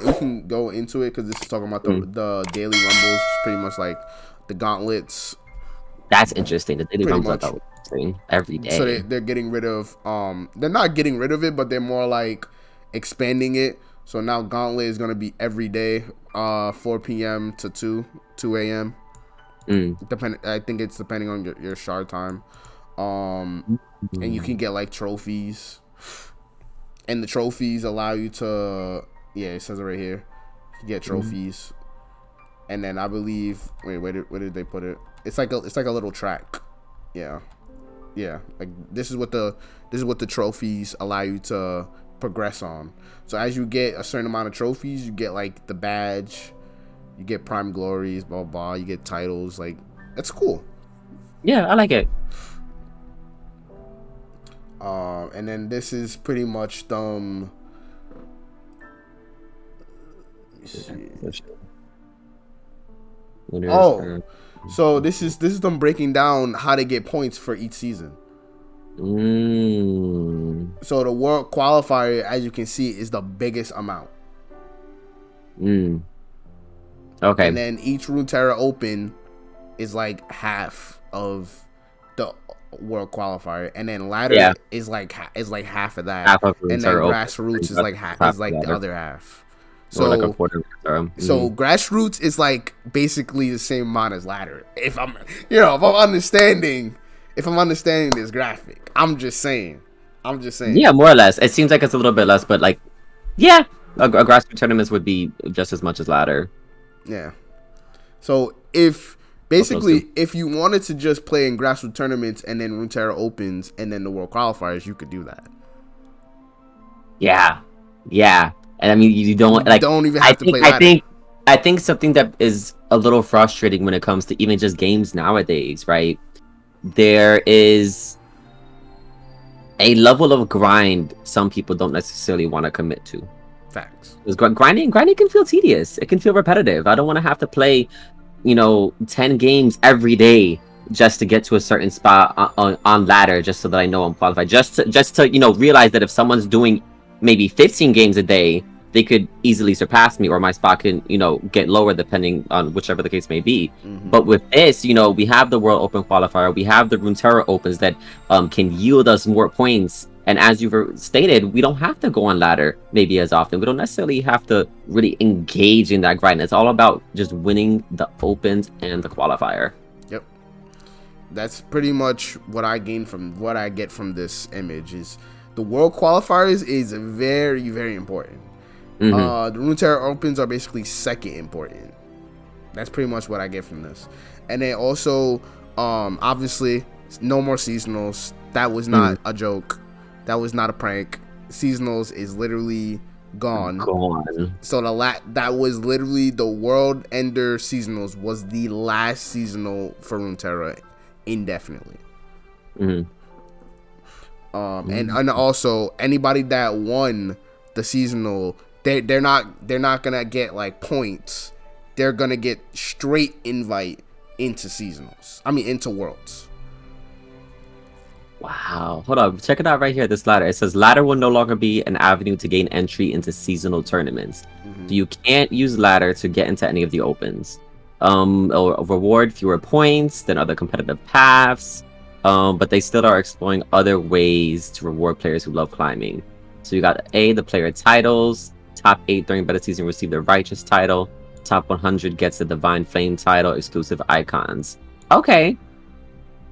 we can go into it because this is talking about the daily rumbles, pretty much like the gauntlets, That's interesting. The daily pretty rumbles I much. thought was interesting every So day. they're getting rid of they're not getting rid of it, but they're more like expanding it. So now gauntlet is gonna be every day, 4 p.m. to 2 a.m. I think it's depending on your shard time. And you can get like trophies, and the trophies allow you to, yeah, it says it right here, you get trophies. And then I believe, wait, where did they put it? It's like a little track. Yeah, like this is what the trophies allow you to progress on. So as you get a certain amount of trophies, you get like the badge, you get prime glories, blah blah, you get titles. Like, that's cool. Yeah, I like it. And then this is pretty much them. Let me see. Oh, so this is them breaking down how to get points for each season. So the world qualifier, as you can see, is the biggest amount. Okay. And then each Runeterra Open is like half of the world qualifier, and then ladder is like half of that, and then grassroots is like the other half. So like a quarter. So grassroots is like basically the same amount as ladder. If I'm understanding this graphic, I'm just saying. Yeah, more or less. It seems like it's a little bit less, but like, yeah, a grassroots tournaments would be just as much as ladder. Yeah. So if you wanted to just play in grassroots tournaments and then Runeterra Opens and then the world qualifiers, you could do that. Yeah. And I mean, you don't even have to play ladder. I think something that is a little frustrating when it comes to even just games nowadays, right? There is a level of grind some people don't necessarily want to commit to. Facts. Because grinding can feel tedious. It can feel repetitive. I don't want to have to play, 10 games every day just to get to a certain spot on ladder, just so that I know I'm qualified. Just to realize that if someone's doing maybe 15 games a day, they could easily surpass me, or my spot can, get lower depending on whichever the case may be. But with this, we have the World Open qualifier, we have the Runeterra Opens that can yield us more points. And as you've stated, we don't have to go on ladder maybe as often. We don't necessarily have to really engage in that grind. It's all about just winning the Opens and the qualifier. Yep. That's pretty much what I get from this image. Is the world qualifiers is very, very important. The Runeterra Opens are basically second important. That's pretty much what I get from this. And then also, obviously, no more seasonals. That was not a joke. That was not a prank. Seasonals is literally gone. So that was literally the World Ender Seasonals was the last seasonal for Runeterra indefinitely. And also anybody that won the seasonal, they're not gonna get like points. They're gonna get straight invite into seasonals. I mean into worlds. Wow. Hold on. Check it out right here. This ladder. It says ladder will no longer be an avenue to gain entry into seasonal tournaments. So you can't use ladder to get into any of the opens. It'll reward fewer points than other competitive paths. But they still are exploring other ways to reward players who love climbing. So you got the player titles. Top 8 during beta season receive the Righteous title. Top 100 gets the Divine Flame title. Exclusive icons. Okay.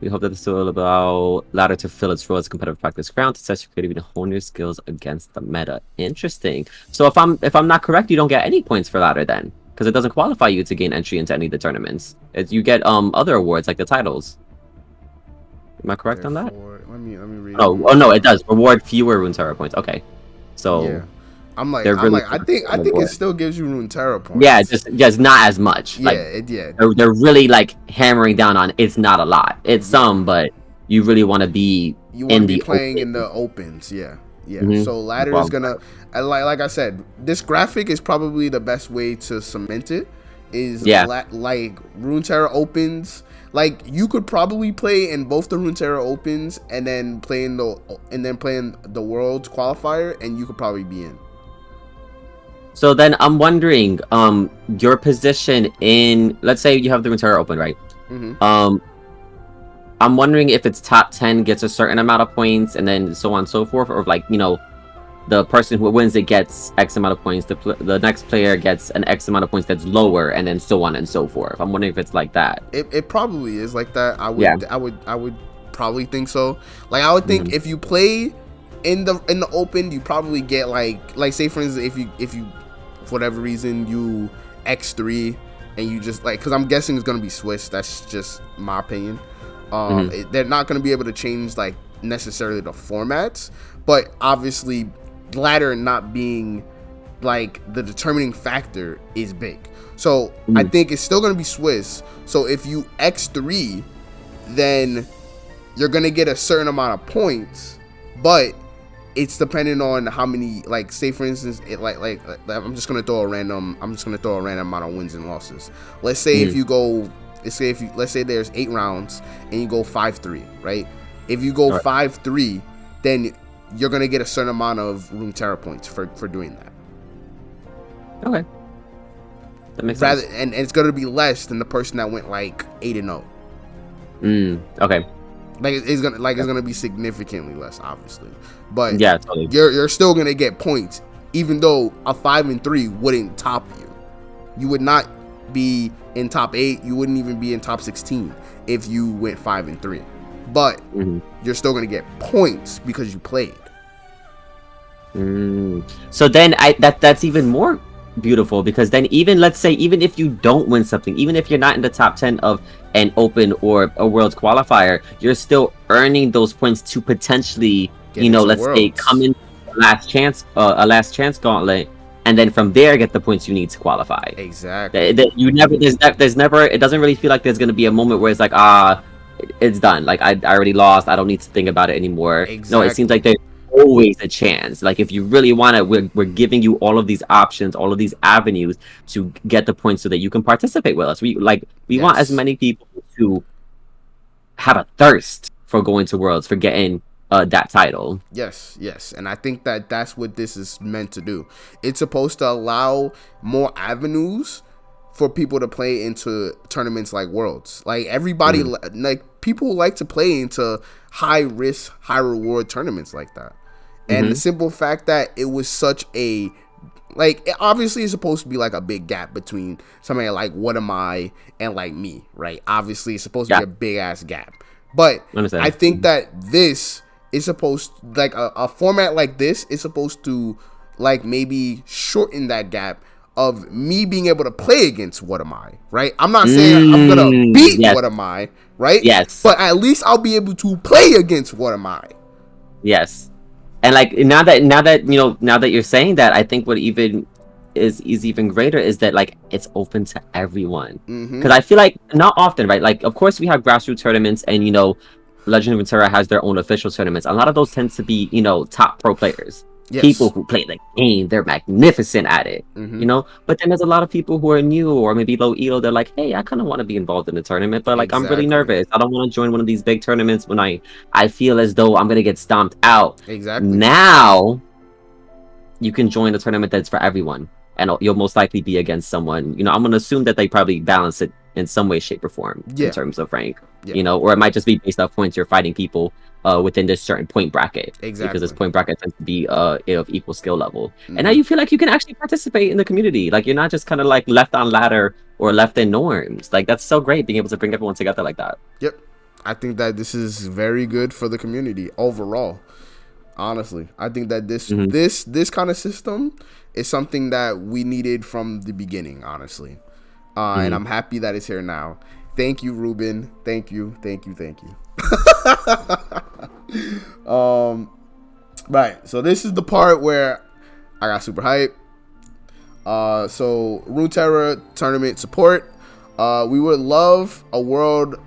We hope that this will allow ladder to fill its role as a competitive practice ground to test your creativity and hone your skills against the meta. Interesting. So if I'm not correct, you don't get any points for ladder then, because it doesn't qualify you to gain entry into any of the tournaments. You get other awards like the titles. Am I correct on that? Let me read. Oh no, it does reward fewer Runeterra points. Okay, so yeah. I think it still gives you Runeterra points. Yeah, just not as much. Yeah, They're really like hammering down on it's not a lot. It's some, but you really want to be playing in the opens. Yeah. So ladder is gonna, like I said, this graphic is probably the best way to cement it. Is like Runeterra Opens. Like you could probably play in both the Runeterra Opens and then playing the World Qualifier, and you could probably be in. So then I'm wondering, your position in, let's say you have the Runeterra open, right? Mm-hmm. I'm wondering if it's top 10 gets a certain amount of points, and then so on and so forth, or like, the person who wins it gets X amount of points, the next player gets an X amount of points that's lower, and then so on and so forth. I'm wondering if it's like that. It probably is like that. Yeah. I would probably think so. Like I would think if you play in the open, you probably get like say for instance if you for whatever reason you X3 and you just like, because I'm guessing it's gonna be Swiss. That's just my opinion. They're not gonna be able to change like necessarily the formats, but obviously ladder not being like the determining factor is big. So I think it's still going to be Swiss. So if you X3, then you're going to get a certain amount of points, but it's depending on how many, like say for instance, I'm just going to throw a random amount of wins and losses. Let's say if you go, let's say there's 8 rounds and you go 5-3, right? If you go 5-3, then you're going to get a certain amount of Runeterra points for doing that. Okay. That makes sense. And it's going to be less than the person that went like 8-0. Okay. Like it's gonna be significantly less, obviously. But yeah, totally. You're still gonna get points, even though a 5-3 wouldn't top you. You would not be in top 8. You wouldn't even be in top 16 if you went 5-3. But you're still gonna get points because you played. So then that's even more beautiful, because then even let's say even if you don't win something, even if you're not in the top 10 of an open or a world's qualifier, you're still earning those points to potentially let's say come in a last chance gauntlet, and then from there get the points you need to qualify. Exactly. There's never, it doesn't really feel like there's going to be a moment where it's like it's done, like I already lost, I don't need to think about it anymore. Exactly. No, it seems like there's always a chance. Like if you really want to, we're giving you all of these options, all of these avenues to get the points so that you can participate with us. We want as many people to have a thirst for going to Worlds, for getting that title. Yes, and I think that that's what this is meant to do. It's supposed to allow more avenues for people to play into tournaments like Worlds. Like everybody, like people like to play into high risk, high reward tournaments like that. And the simple fact that it was such a, like, it obviously is supposed to be like a big gap between somebody like What Am I and like me, right? Obviously it's supposed to be a big ass gap. But I think that this is supposed, like a format like this is supposed to like maybe shorten that gap of me being able to play against What Am I, right? I'm not saying I'm gonna beat What Am I, right? Yes. But at least I'll be able to play against What Am I. Yes. And like now that you're saying that, I think what even is even greater is that like it's open to everyone. Because I feel like not often, right? Like of course we have grassroots tournaments, and Legend of Runeterra has their own official tournaments. A lot of those tend to be top pro players. Yes. People who play the game, they're magnificent at it, But then there's a lot of people who are new or maybe low elo. They're like, hey, I kind of want to be involved in the tournament, but like I'm really nervous. I don't want to join one of these big tournaments when I feel as though I'm gonna get stomped out. Exactly. Now you can join a tournament that's for everyone, and you'll most likely be against someone. I'm gonna assume that they probably balance it in some way, shape, or form in terms of rank. Or it might just be based off points. You're fighting people within this certain point bracket. Exactly. Because this point bracket tends to be of equal skill level. And now you feel like you can actually participate in the community. Like you're not just kind of like left on ladder or left in norms. Like that's so great, being able to bring everyone together like that. Yep. I think that this is very good for the community overall. Honestly, I think that this kind of system is something that we needed from the beginning, honestly. And I'm happy that it's here now. Thank you, Ruben. Thank you. Right. So this is the part where I got super hype. So Runeterra tournament support. We would love a world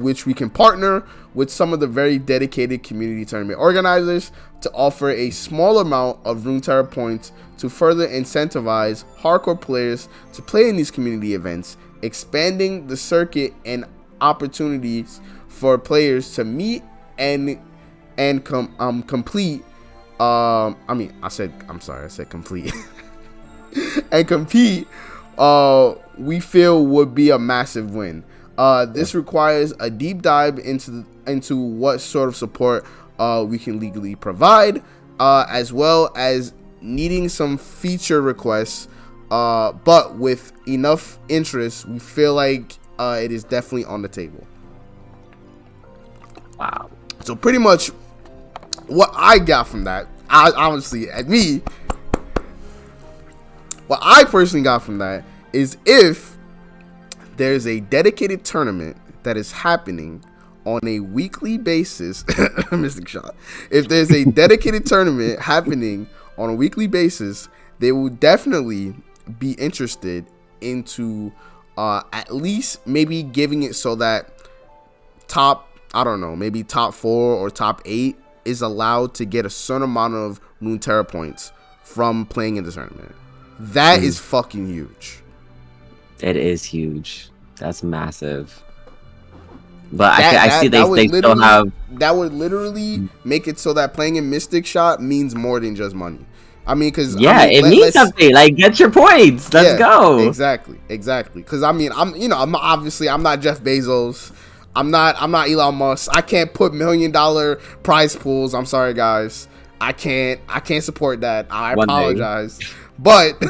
which we can partner with some of the very dedicated community tournament organizers to offer a small amount of Runeterra points to further incentivize hardcore players to play in these community events, expanding the circuit and opportunities for players to meet and complete. I said complete. and compete, we feel would be a massive win. This requires a deep dive into what sort of support we can legally provide, as well as needing some feature requests. But with enough interest, we feel like it is definitely on the table. Wow. So pretty much what I got from that, what I personally got from that is if there's a dedicated tournament that is happening on a weekly basis, Mystic Shot. If there's a dedicated tournament happening on a weekly basis, they will definitely be interested into at least maybe giving it so that maybe top 4 or top 8 is allowed to get a certain amount of Runeterra points from playing in the tournament. That is fucking huge. It is huge. That's massive. But I see they still have... That would literally make it so that playing in Mystic Shot means more than just money. I mean, because it means something. Like, get your points. Let's go. Exactly. Because I'm not Jeff Bezos. I'm not Elon Musk. I can't put $1 million prize pools. I'm sorry, guys. I can't support that. I apologize. But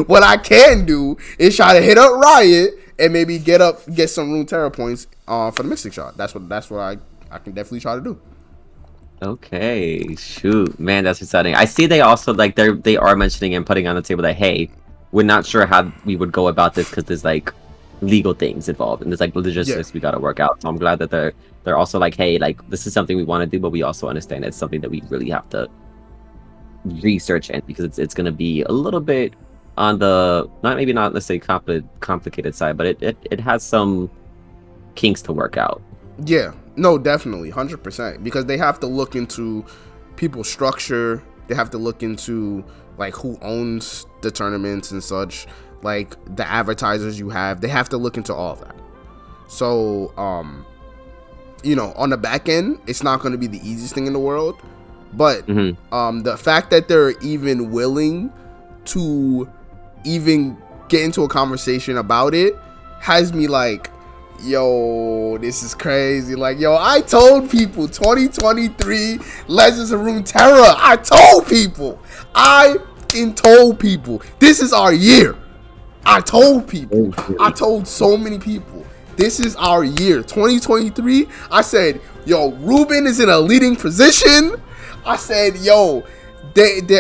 what I can do is try to hit up Riot and maybe get some Runeterra points for the Mystic Shot. That's what I can definitely try to do. Okay, shoot, man, that's exciting. I see they also they are mentioning and putting on the table that, hey, we're not sure how we would go about this because there's like legal things involved and there's like logistics we got to work out. So I'm glad that they're also like, hey, like this is something we want to do, but we also understand it's something that we really have to research in because it's going to be a little bit on the not necessarily complicated side, but it has some kinks to work out. Yeah, no, definitely 100%, because they have to look into people's structure. They have to look into like who owns the tournaments and such, like the advertisers you have. They have to look into all that. So on the back end, it's not going to be the easiest thing in the world, but the fact that they're even willing to even get into a conversation about it has me like, yo, this is crazy. Like, yo, I told people 2023 Legends of Runeterra. I told people this is our year. I told people. I told so many people this is our year. 2023. I said, yo, Ruben is in a leading position. I said, yo, the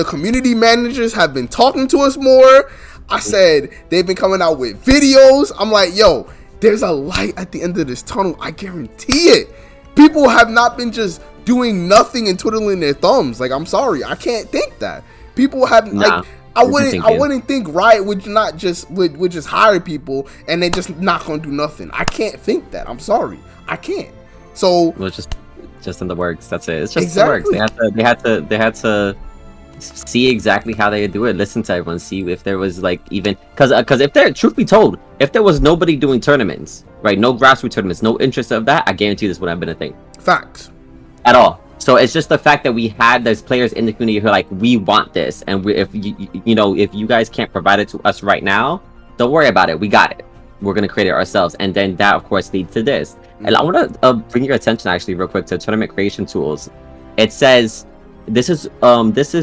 community managers have been talking to us more. I said they've been coming out with videos. I'm like, yo, there's a light at the end of this tunnel. I guarantee it. People have not been just doing nothing and twiddling their thumbs. Like, I'm sorry, I can't think that. People have I wouldn't think Riot would just hire people and they just not gonna do nothing. I can't think that. I'm sorry, I can't. So well, just in the works. That's it. It's just exactly. The works. They had to see exactly how they do it, listen to everyone, see if there was like even because if there, truth be told, if there was nobody doing tournaments, right, no grassroots tournaments, no interest of that, I guarantee this would have been a thing. Facts. At all. So it's just the fact that there's players in the community who are like, we want this, and if you guys can't provide it to us right now, don't worry about it, we got it, we're gonna create it ourselves, and then that of course leads to this. And I want to bring your attention actually real quick to tournament creation tools. It says this is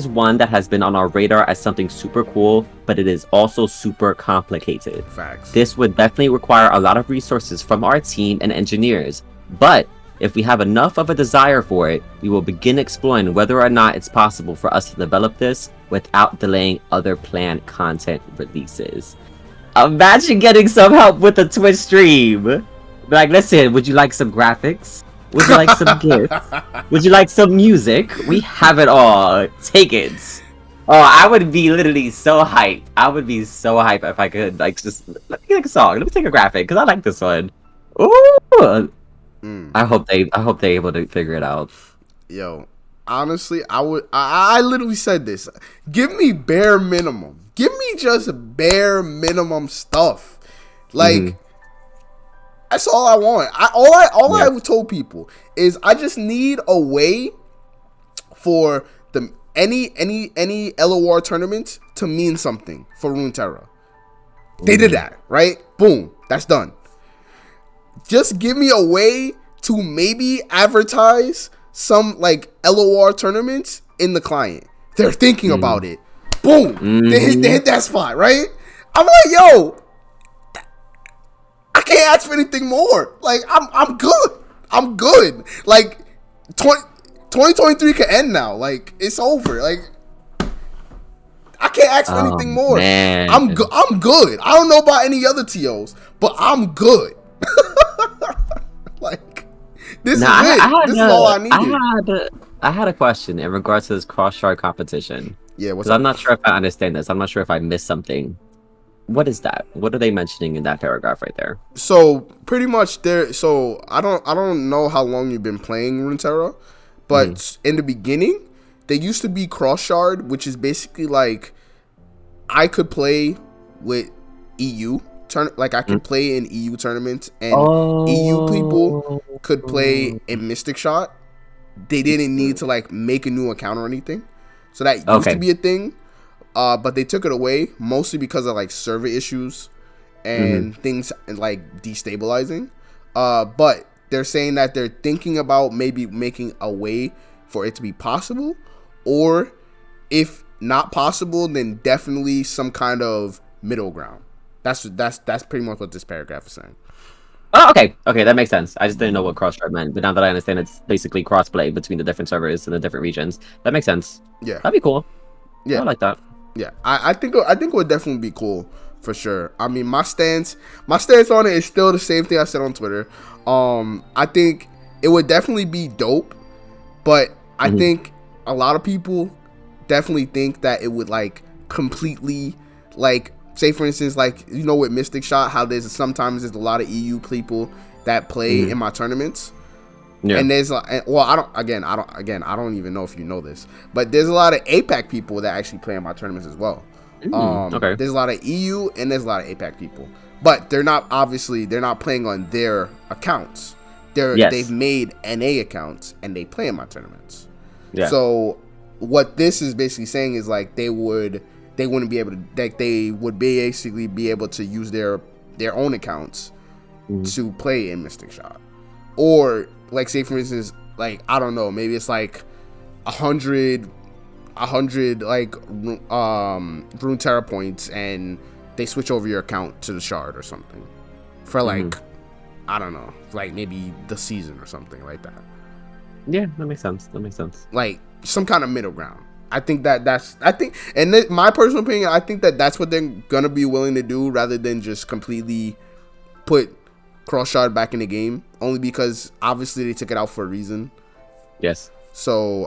one that has been on our radar as something super cool, but it is also super complicated. Facts. This would definitely require a lot of resources from our team and engineers, but if we have enough of a desire for it, we will begin exploring whether or not it's possible for us to develop this without delaying other planned content releases. Imagine getting some help with a Twitch stream. Like, listen, would you like some graphics? Would you like some gifts? Would you like some music? We have it all. Take it. Oh, I would be literally so hyped. I would be so hyped if I could, like, just let me take a song. Let me take a graphic because I like this one. Ooh. I hope they're able to figure it out. Yo, honestly, I literally said this. Give me bare minimum. Give me just bare minimum stuff. Like, that's all I want. I told people is I just need a way for any LOR tournament to mean something for Runeterra. They did that, right? Boom, that's done. Just give me a way to maybe advertise some like LOR tournaments in the client. They're thinking about it. Boom, they hit that spot, right? I'm like, yo, I can't ask for anything more. Like, I'm good. I'm good. Like, 2023 can end now. Like, it's over. Like, I can't ask for anything more. Man. I'm good. I don't know about any other TOs, but I'm good. Like, this is it. This is all I needed. I had a question in regards to this cross-shard competition. Yeah, because I'm not sure if I understand this. I'm not sure if I missed something. What is that? What are they mentioning in that paragraph right there? So pretty much I don't know how long you've been playing Runeterra, but in the beginning, there used to be cross shard, which is basically like I could play with EU like I could play in EU tournaments, and EU people could play in Mystic Shot. They didn't need to like make a new account or anything. So that used to be a thing. But they took it away mostly because of like server issues and things like destabilizing. But they're saying that they're thinking about maybe making a way for it to be possible, or if not possible, then definitely some kind of middle ground. That's pretty much what this paragraph is saying. Oh, okay, that makes sense. I just didn't know what cross-shard meant, but now that I understand, it's basically cross-play between the different servers and the different regions. That makes sense. Yeah, that'd be cool. Yeah, I like that. Yeah, I think it would definitely be cool for sure. I mean, my stance on it is still the same thing I said on Twitter. I think it would definitely be dope, but I think a lot of people definitely think that it would like completely like, say for instance, like, you know, with Mystic Shot, how there's a lot of EU people that play in my tournaments. Yeah. And there's well, I don't even know if you know this, but there's a lot of APAC people that actually play in my tournaments as well. There's a lot of EU and there's a lot of APAC people, but they're not playing on their accounts. They've made NA accounts and they play in my tournaments. Yeah. So what this is basically saying is like they would basically be able to use their own accounts to play in Mystic Shot, or like, say for instance, like, I don't know, maybe it's like 100 like Runeterra points, and they switch over your account to the shard or something for like I don't know, like maybe the season or something like that. Yeah, that makes sense. Like some kind of middle ground. I think my personal opinion, I think that's what they're gonna be willing to do, rather than just completely put cross shard back in the game, only because obviously they took it out for a reason. Yes. So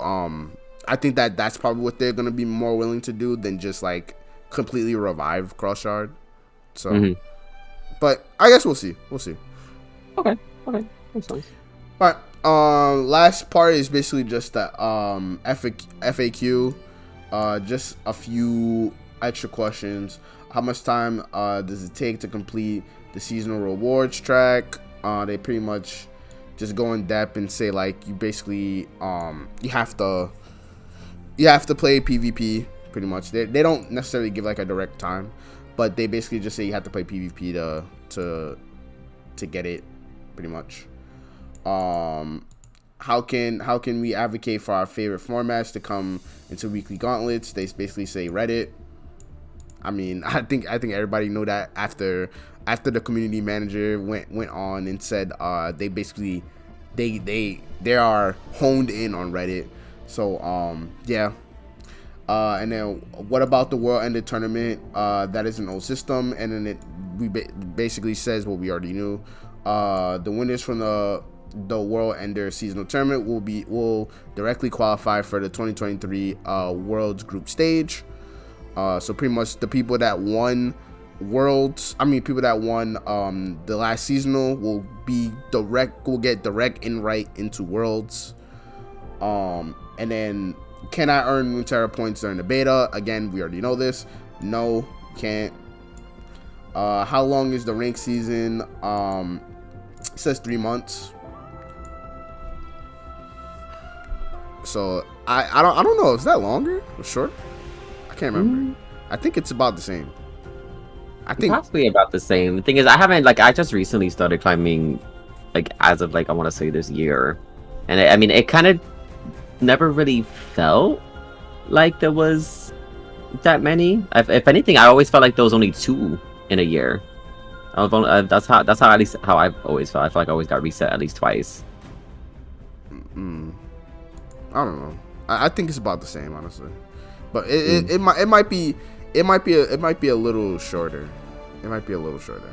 I think that's probably what they're gonna be more willing to do than just like completely revive cross shard. So but I guess we'll see. Okay, that's nice. All right. Last part is basically just the FAQ. Just a few extra questions. How much time does it take to complete the seasonal rewards track? They pretty much just go in depth and say like you basically you have to play PvP pretty much. They don't necessarily give like a direct time, but they basically just say you have to play PvP to get it pretty much. How can we advocate for our favorite formats to come into weekly gauntlets? They basically say Reddit. I mean, I think everybody know that after the community manager went on and said they basically they are honed in on Reddit. So yeah. And then what about the World Ended tournament? That is an old system, and then basically says what we already knew. The winners from the World Ender seasonal tournament will directly qualify for the 2023 Worlds group stage. So pretty much the people that won the last seasonal will get direct invite into Worlds. And then, can I earn Runeterra points during the beta? Again, we already know this. No, can't. How long is the rank season? It says 3 months. So I don't know. Is that longer or shorter? I can't remember. I think it's about the same. I think possibly about the same. The thing is, I just recently started climbing, like as of I want to say this year, and I mean it kind of never really felt like there was that many. If anything, I always felt like there was only 2 in a year. That's how at least how I've always felt. I feel like I always got reset at least twice. I don't know. I think it's about the same, honestly, but it might be a little shorter. It might be a little shorter.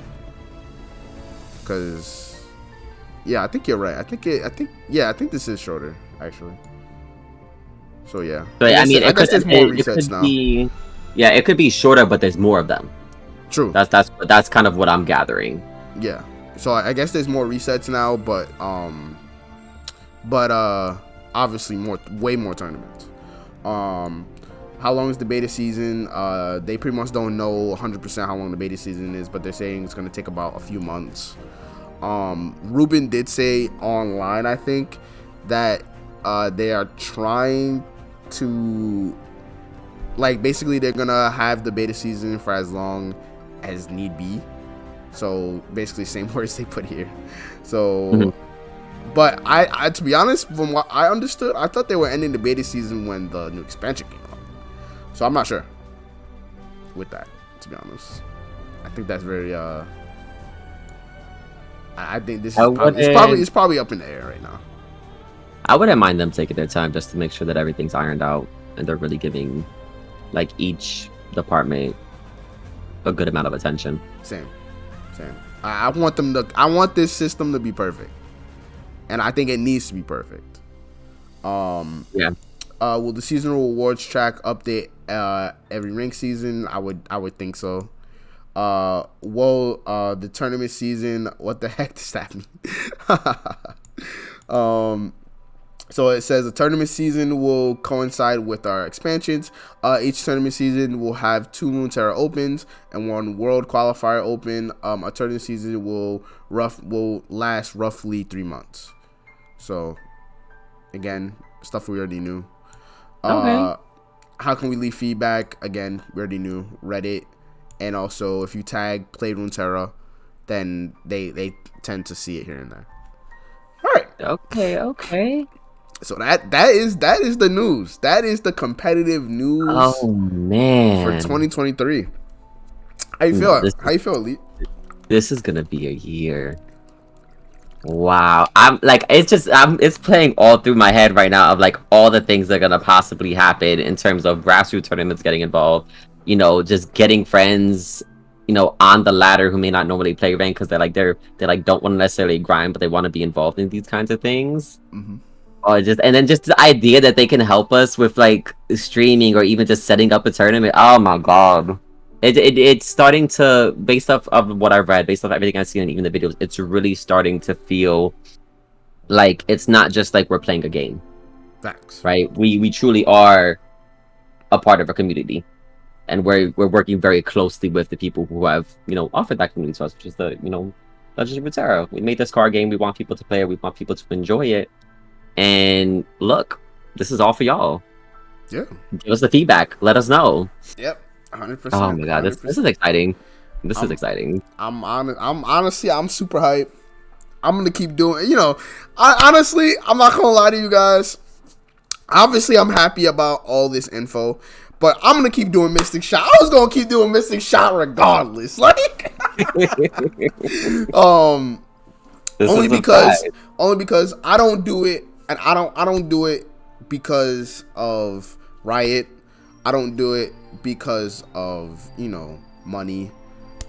Cause yeah, I think you're right. I think this is shorter actually. So yeah. So I mean, I guess there's more resets now. Yeah, it could be shorter, but there's more of them. True. That's kind of what I'm gathering. Yeah. So I guess there's more resets now, but obviously way more tournaments. How long is the beta season? They pretty much don't know 100% how long the beta season is, but they're saying it's gonna take about a few months. Ruben did say online, I think, that they are trying to, like, basically they're gonna have the beta season for as long as need be. So basically same words they put here. So but I to be honest, from what I understood, I thought they were ending the beta season when the new expansion came out. So I'm not sure with that, to be honest. I think that's very I think this is it's probably up in the air right now. I wouldn't mind them taking their time just to make sure that everything's ironed out and they're really giving like each department a good amount of attention. Same. I want this system to be perfect, and I think it needs to be perfect. Yeah. Will the seasonal rewards track update every rank season? I would think so. The tournament season, what the heck does that mean? So it says the tournament season will coincide with our expansions. Each tournament season will have 2 Runeterra opens and 1 World Qualifier open. A tournament season will last roughly 3 months. So, again, stuff we already knew. Okay. How can we leave feedback? Again, we already knew. Reddit. And also, if you tag Play Runeterra, then they tend to see it here and there. All right. Okay. So that is the news. That is the competitive news. Oh man, for 2023. How you feel? How you feel, Elite? This is gonna be a year. Wow, I'm like, it's playing all through my head right now of like all the things that are gonna possibly happen in terms of grassroots tournaments getting involved. You know, just getting friends, you know, on the ladder who may not normally play rank because they don't want to necessarily grind, but they want to be involved in these kinds of things. Or just the idea that they can help us with like streaming or even just setting up a tournament. Oh my god, it's starting to, based off of what I've read, based off everything I've seen and even the videos, it's really starting to feel like it's not just like we're playing a game. Facts. Right? We truly are a part of a community, and we're working very closely with the people who have, you know, offered that community to us, which is the, you know, Legends of Runeterra. We made this card game. We want people to play it. We want people to enjoy it. And look, this is all for y'all. Yeah. Give us the feedback. Let us know. Yep. 100%. Oh my god, this is exciting. This is exciting. I'm honestly super hyped. I'm gonna keep doing. You know, I'm not gonna lie to you guys. Obviously, I'm happy about all this info, but I'm gonna keep doing Mystic Shot. I was gonna keep doing Mystic Shot regardless. Like, only because I don't do it. And I don't do it because of Riot. I don't do it because of, you know, money.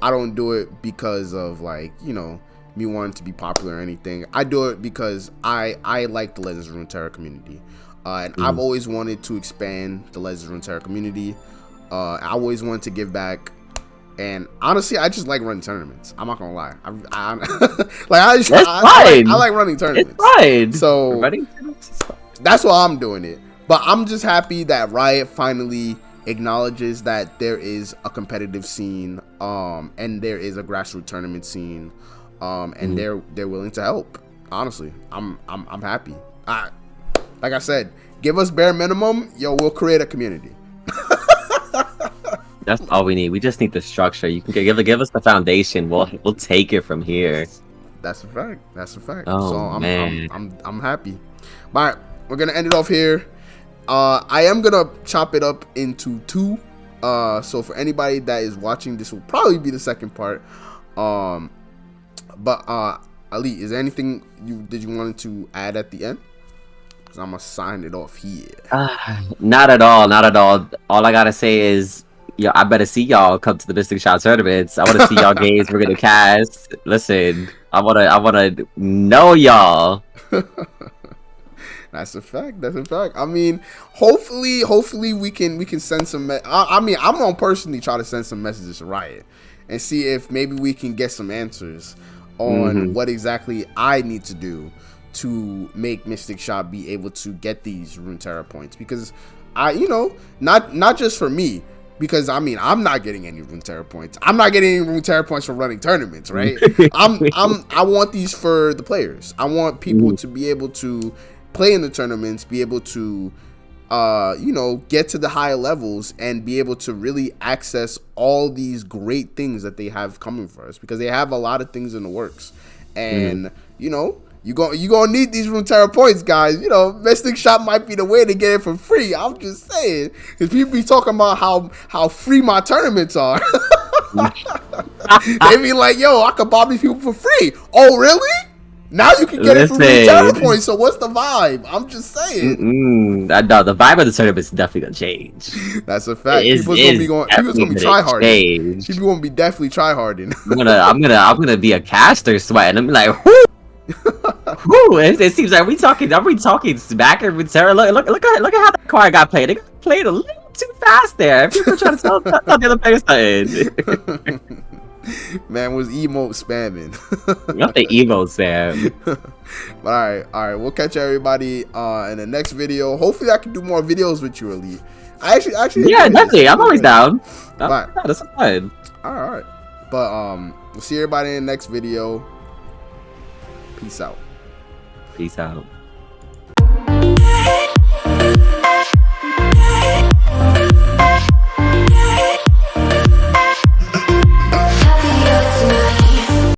I don't do it because of, like, you know, me wanting to be popular or anything. I do it because I like the Legends of Runeterra community. And I've always wanted to expand the Legends of Runeterra community. I always wanted to give back. And honestly, I just like running tournaments. I'm not gonna lie. I like running tournaments. It's fine. So that's why I'm doing it. But I'm just happy that Riot finally acknowledges that there is a competitive scene, and there is a grassroots tournament scene, and they're willing to help. Honestly, I'm happy. Like I said, give us bare minimum, yo, we'll create a community. That's all we need. We just need the structure. You can give us the foundation. We'll take it from here. That's a fact. That's a fact. Oh, so man. I'm happy. All right, we're gonna end it off here. I am gonna chop it up into 2. So for anybody that is watching, this will probably be the second part. But Ali, is there anything you wanted to add at the end? Because I'm gonna sign it off here. Not at all. Not at all. All I gotta say is, yo, I better see y'all come to the Mystic Shot tournaments. I want to see y'all games we're gonna cast. Listen, I wanna know y'all. That's a fact. That's a fact. I mean, hopefully we can send some. I mean, I'm gonna personally try to send some messages to Riot and see if maybe we can get some answers on what exactly I need to do to make Mystic Shot be able to get these Runeterra points, because not just for me, because I mean, I'm not getting any Runeterra points. I'm not getting any Runeterra points for running tournaments, right? I want these for the players. I want people to be able to play in the tournaments, be able to get to the higher levels and be able to really access all these great things that they have coming for us, because they have a lot of things in the works. And you're gonna need these Runeterra points, guys. Mystic Shop might be the way to get it for free. I'm just saying, because people be talking about how free my tournaments are. They be like, yo, I could bomb these people for free. Oh, really? Now you can get it for Runeterra points. So what's the vibe? I'm just saying. No, the vibe of the tournament is definitely gonna change. That's a fact. People's gonna be try harding. People gonna be definitely try harding. I'm gonna be a caster sweating. I'm like, whoo. Whoo, it seems like are we talking smack at Runeterra? Look at how that card got played. It got played a little too fast there. People trying to tell the other player something. Man was emote spamming. Not the emote spam. But all right, we'll catch everybody in the next video. Hopefully I can do more videos with you, Elite. I actually yeah, definitely. I'm always down. Right. That's fine. All right. But we'll see everybody in the next video. Peace out. Peace out.